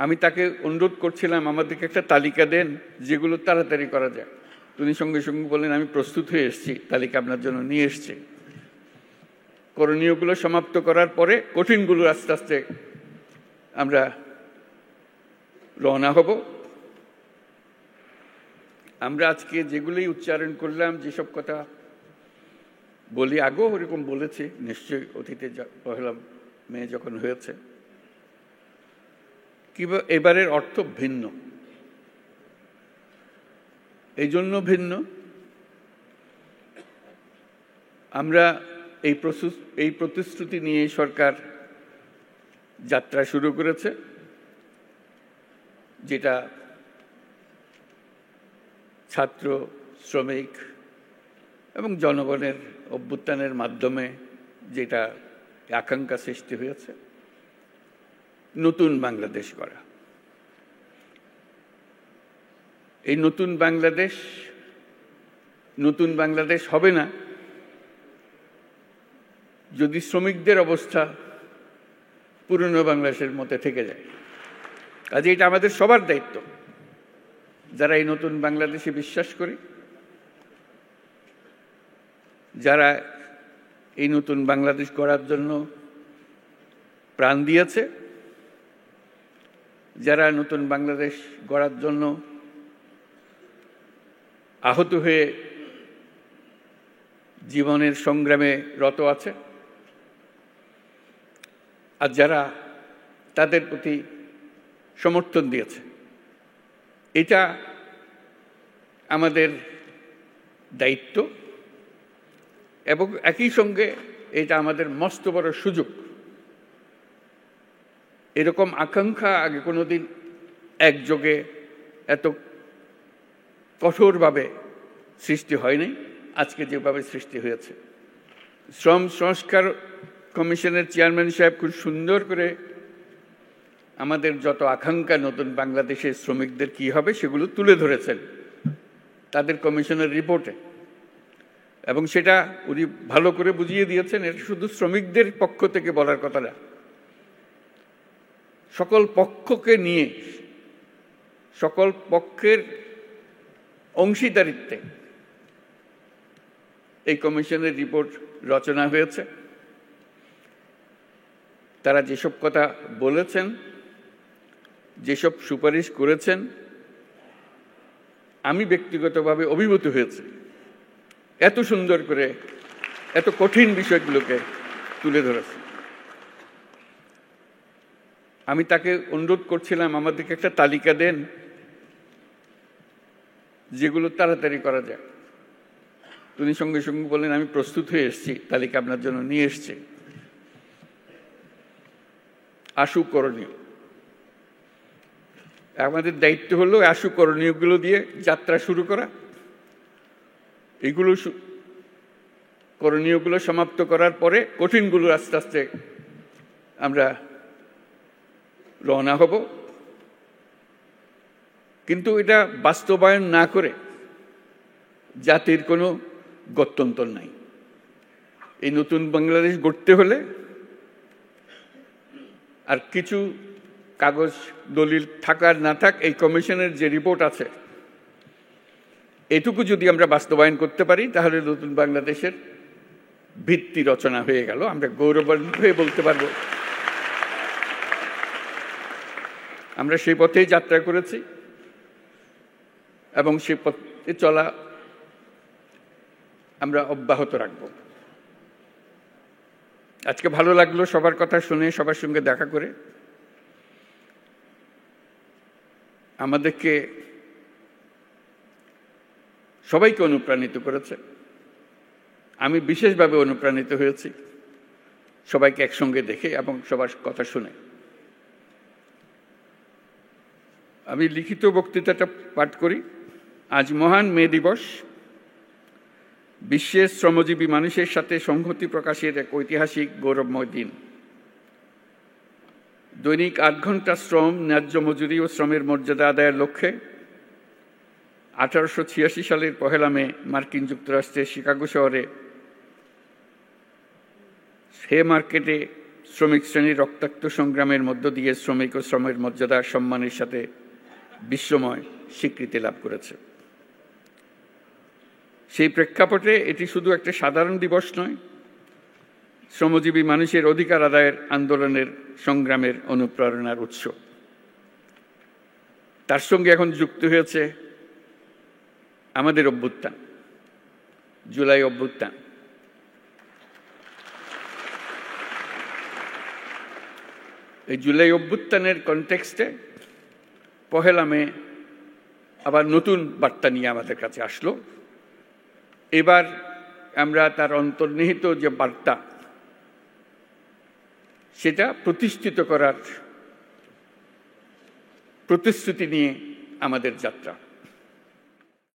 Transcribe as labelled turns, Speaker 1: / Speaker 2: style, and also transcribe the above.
Speaker 1: আমি তাকে অনুরোধ করছিলাম আমাদেরকে একটা তালিকা দেন যেগুলো তাড়াতাড়ি করা যায়। তিনি সঙ্গে সঙ্গে বললেন, আমি প্রস্তুত হয়ে এসেছি, তালিকা আপনার জন্য নিয়ে এসেছি। করণীয়গুলো সমাপ্ত করার পরে কঠিনগুলো আস্তে আস্তে আমরা রওনা হব। আমরা আজকে যেগুলোই উচ্চারণ করলাম, যেসব কথা বলি, আগেও ওরকম বলেছি নিশ্চয়ই, অতীতে পহেলা মে যখন হয়েছে। কিংবা এবারের অর্থ ভিন্ন। এই জন্য ভিন্ন, আমরা এই প্রতিশ্রুতি নিয়ে সরকার যাত্রা শুরু করেছে, যেটা ছাত্র, শ্রমিক এবং জনগণের অভ্যুত্থানের মাধ্যমে যেটা আকাঙ্ক্ষা সৃষ্টি হয়েছে, নতুন বাংলাদেশ গড়া। এই নতুন বাংলাদেশ হবে না যদি শ্রমিকদের অবস্থা পুরনো বাংলাদেশের মধ্যে থেকে যায়। কাজে এটা আমাদের সবার দায়িত্ব, যারা এই নতুন বাংলাদেশে বিশ্বাস করি, যারা এই নতুন বাংলাদেশ গড়ার জন্য প্রাণ দিয়েছে, যারা নতুন বাংলাদেশ গড়ার জন্য আহত হয়ে জীবনের সংগ্রামে রত আছে, আর যারা তাদের প্রতি সমর্থন দিয়েছে। এটা আমাদের দায়িত্ব এবং একই সঙ্গে এটা আমাদের মস্ত বড় সুযোগ। এরকম আকাঙ্ক্ষা আগে কোনোদিন একযোগে এত কঠোরভাবে সৃষ্টি হয়নি, আজকে যেভাবে সৃষ্টি হয়েছে। শ্রম সংস্কার কমিশনের চেয়ারম্যান সাহেব খুব সুন্দর করে আমাদের যত আকাঙ্ক্ষা নতুন বাংলাদেশের শ্রমিকদের কি হবে সেগুলো তুলে ধরেছেন তাদের কমিশনের রিপোর্টে, এবং সেটা উনি ভালো করে বুঝিয়ে দিয়েছেন। এটা শুধু শ্রমিকদের পক্ষ থেকে বলার কথা না, সকল পক্ষকে নিয়ে, সকল পক্ষের অংশীদারিত্বে এই কমিশনের রিপোর্ট রচনা হয়েছে। তারা যেসব কথা বলেছেন, যেসব সুপারিশ করেছেন, আমি ব্যক্তিগতভাবে অভিভূত হয়েছি। এত সুন্দর করে এত কঠিন বিষয়গুলোকে তুলে ধরেছে। আমি তাকে অনুরোধ করছিলাম আমাদেরকে একটা তালিকা দেন যেগুলো তাড়াতাড়ি করা যায়। তিনি সঙ্গে সঙ্গে বললেন, আমি প্রস্তুত হয়ে এসেছি, তালিকা আপনার জন্য নিয়ে এসেছি। আশু করণীয়, আমাদের দায়িত্ব হলো আশু করণীয়গুলো দিয়ে যাত্রা শুরু করা। এইগুলো করণীয়গুলো সমাপ্ত করার পরে কঠিনগুলো আস্তে আস্তে আমরা রওনা হব। কিন্তু এটা বাস্তবায়ন না করে জাতির কোনো গত্যন্তর নাই। এই নতুন বাংলাদেশ গড়তে হলে আর কিছু কাগজ দলিল থাকার না থাক, এই কমিশনের যে রিপোর্ট আছে এটুকু যদি আমরা বাস্তবায়ন করতে পারি, তাহলে নতুন বাংলাদেশের ভিত্তি রচনা হয়ে গেল। আমরা গৌরবান্বিত হয়ে বলতে পারব আমরা সেই পথেই যাত্রা করেছি এবং সেই পথে চলা আমরা অব্যাহত রাখব। আজকে ভালো লাগলো সবার কথা শুনে, সবার সঙ্গে দেখা করে। আমাদেরকে সবাইকে অনুপ্রাণিত করেছে। আমি বিশেষভাবে অনুপ্রাণিত হয়েছি সবাইকে একসঙ্গে দেখে এবং সবার কথা শুনে। আমি লিখিত বক্তৃতাটা পাঠ করি। আজ মহান মে দিবস, বিশ্বের শ্রমজীবী মানুষের সাথে সংহতি প্রকাশের এক ঐতিহাসিক গৌরবময় দিন। দৈনিক ৮ ঘন্টা শ্রম, ন্যায্য মজুরি ও শ্রমের মর্যাদা আদায়ের লক্ষ্যে 1886 সালের পহেলা মে মার্কিন যুক্তরাষ্ট্রের শিকাগো শহরে হে মার্কেটে শ্রমিক শ্রেণীর রক্তাক্ত সংগ্রামের মধ্য দিয়ে শ্রমিক ও শ্রমের মর্যাদা সম্মানের সাথে বিশ্বময় স্বীকৃতি লাভ করেছে। সেই প্রেক্ষাপটে এটি শুধু একটা সাধারণ দিবস নয়, শ্রমজীবী মানুষের অধিকার আদায়ের আন্দোলনের সংগ্রামের অনুপ্রেরণার উৎস। তার সঙ্গে এখন যুক্ত হয়েছে আমাদের অভ্যুত্থান, জুলাই অভ্যুত্থান। এই জুলাই অভ্যুত্থানের কনটেক্সটে পহেলা মে আবার নতুন বার্তা নিয়ে আমাদের কাছে আসলো। এবার আমরা তার অন্তর্নিহিত যে বার্তা, সেটা প্রতিষ্ঠিত করার প্রতিশ্রুতি নিয়ে আমাদের যাত্রা।